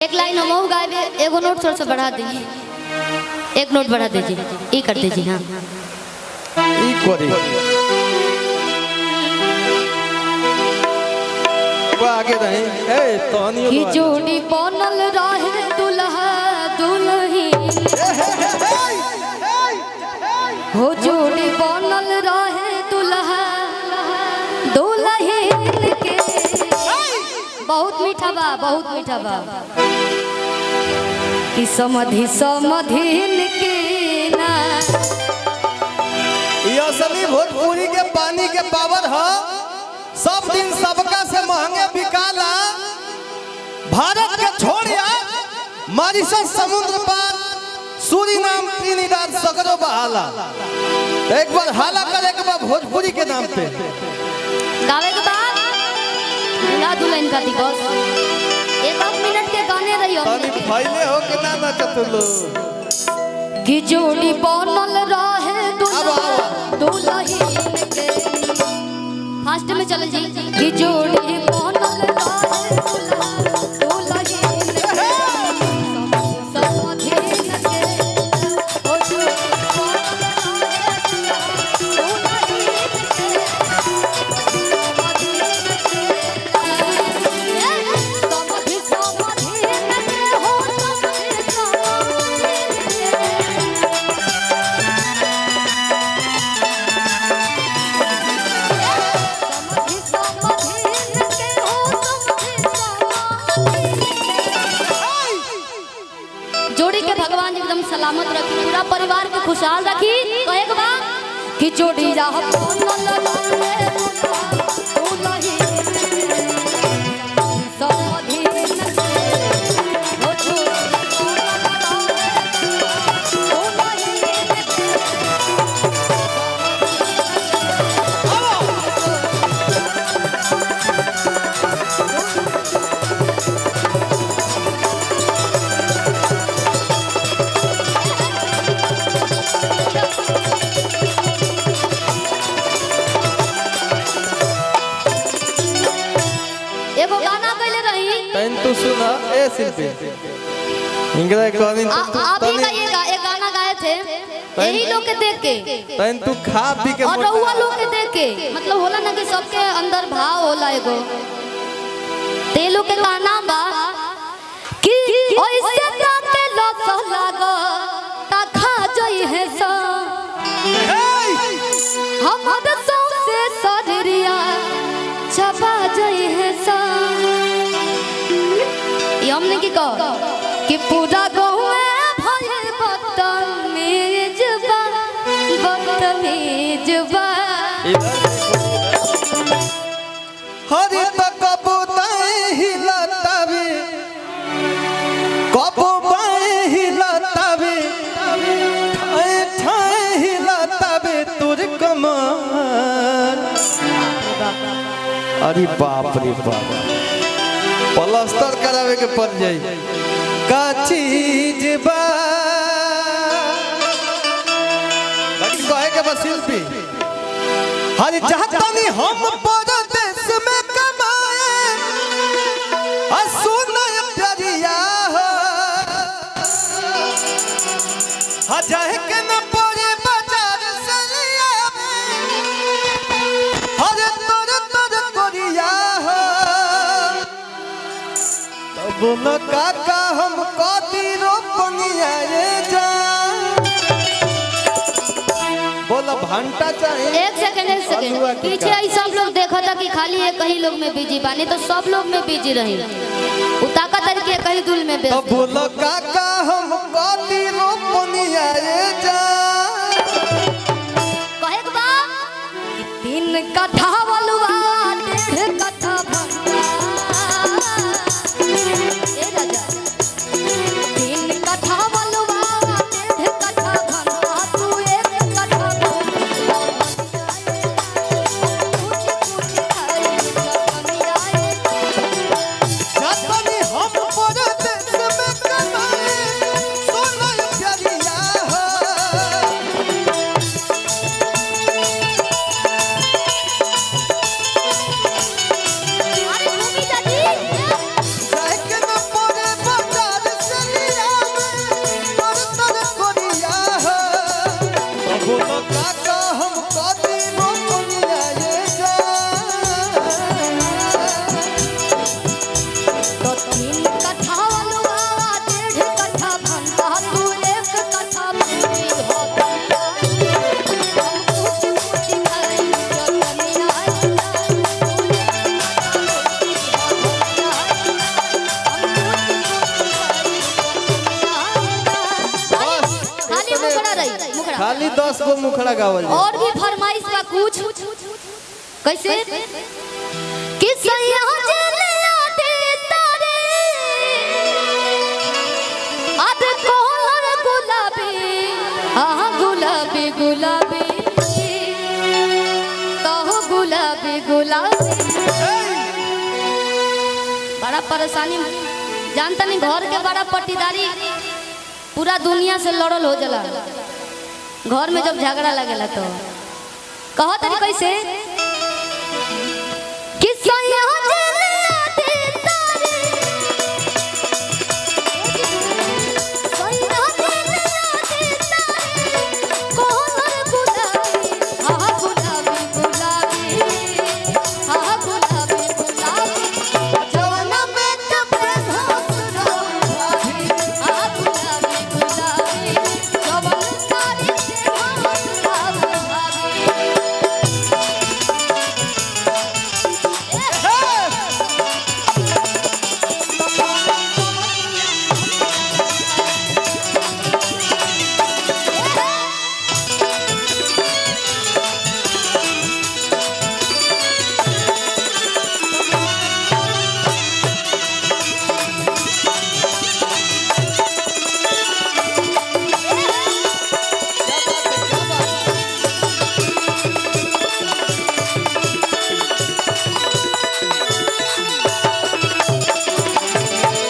एक लाइन हम गाए, एगो नोट थोड़ा सा बढ़ा दीजिए, एक नोट बढ़ा दीजिए, ये कर दीजिए। हाँ आगे रही कि जोड़ी बनल रहे दुल्हा दुल्ही हो, जोड़ी बनल रहे दुल्हा दुल्हीन के। बहुत मीठा बा, बहुत मीठा बा। कि समधि समधिन के ना, ये असली भोजपुरी के पानी के पावर है। सब दिन सबका से महंगे बिकाला। भारत के छोड़िया मॉरिशस समुद्र पार, सूरीनाम, त्रिनिदाद सगरो बहाला। एक बार हाला करे के बाद भोजपुरी के नाम पे गावे के बाद दूल्हा दुल्हन का दिवस एक मिनट के गाने रहियो फैले हो के ना नचतलो। कि जोड़ी बनल रहे दुल्हा दुल्हीन के। फास्ट में चल जी। कि जोड़ी बनल रहे दुल्हा दुल्हीन के, समधिन के। ओ जोड़ी बनल रहे दुल्हा दुल्हीन के, समधिन के हो, समधिन के। जोड़ी के भगवान एकदम सलामत रखी, पूरा परिवार को खुशहाल रखी। तो एक बार कि जोड़ी जा तू सुना ए शिल्पी, इंग्रजी कहानी आप ही का ये गाना गाए थे यही लोग के देख के। तू खा पी के और रहुआ लोग के देख के, मतलब होला ना कि सबके अंदर भाव होला एगो। ते लोग के गाना बा कि ओइसे ताके लोग लागो ता खा जई है सा हमर सौ से सदरिया छपा जई है सा। हमने की कहो कि पूरा गाँव में भइल बदतमीज बा, बदतमीज बा। हरि तक कबूतर हिलतावे, कबूतर हिलतावे, ठाए ठाए हिलतावे तोर कमर। अरे बाप रे बाप, प्लास्टर करावे के पड़ जाई का चीज बा। लेकिन कहे के बस शिल्पी, हर चाहतानी हम परदेश में कमाए, सुन प्यारिया हो जाए के न पड़े बाजार से लिया, हर तोर तोर कोरिया हो। बोलो काका हम कदी रोपनिया जा, बोलो भंटा चाहिए। एक सेकंड पीछे आई सब लोग देखा था कि खाली एक ही लोग में बिजी बानी, तो सब लोग में बिजी रही उताका तरीके कहीं दुल में तो बोलो काका हम कदी रोपनिया जा। कहे के बा 3 कट्ठा बलुआ 1.5 कट्ठा भंटा। ए राजा 3 कट्ठा बलुआ 1.5 कट्ठा भंटा, तू 1 कट्ठा भंटा। जातनी हम परदेश में कमाए, सुन प्यारिया हो। खाली 10 गो मुखड़ा गावल जाए। और भी फरमाइश बा कुछ कैसे कि सैया जलिया दे तारे अब कोहर गुलाबी हाँ गुलाबी गुलाबी कहो गुलाबी गुलाबी। बड़ा परेशानी जानता नहीं घर के बड़ा पट्टीदारी पूरा दुनिया से लड़ल हो जाला। घर में जब झगड़ा लगेला तो कहो तनी कैसे कि सैया जलिया दे तारे सैया जलिया दे तारे कोहर गुलाबी हाँ गुलाबी गुलाबी हाँ गुलाबी गुलाबी जवाना में कपड़े घास रही हाँ गुलाबी गुलाबी जवान सारी से घास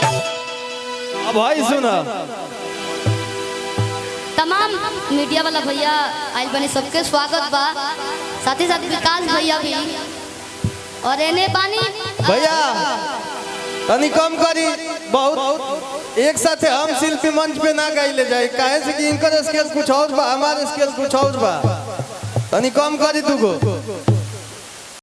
अब भाई सुना तमाम मीडिया वाला भैया आइल बने सबके स्वागत बा साथ ही साथ विकास भैया भी और एने बानी भैया तनी कम करी बहुत एक साथ हम शिल्पी मंच पे ना गाइले जाए काहे से कि इनकर स्केल कुछ और बा हमारे स्केल कुछ और बा तनी कम करी तू को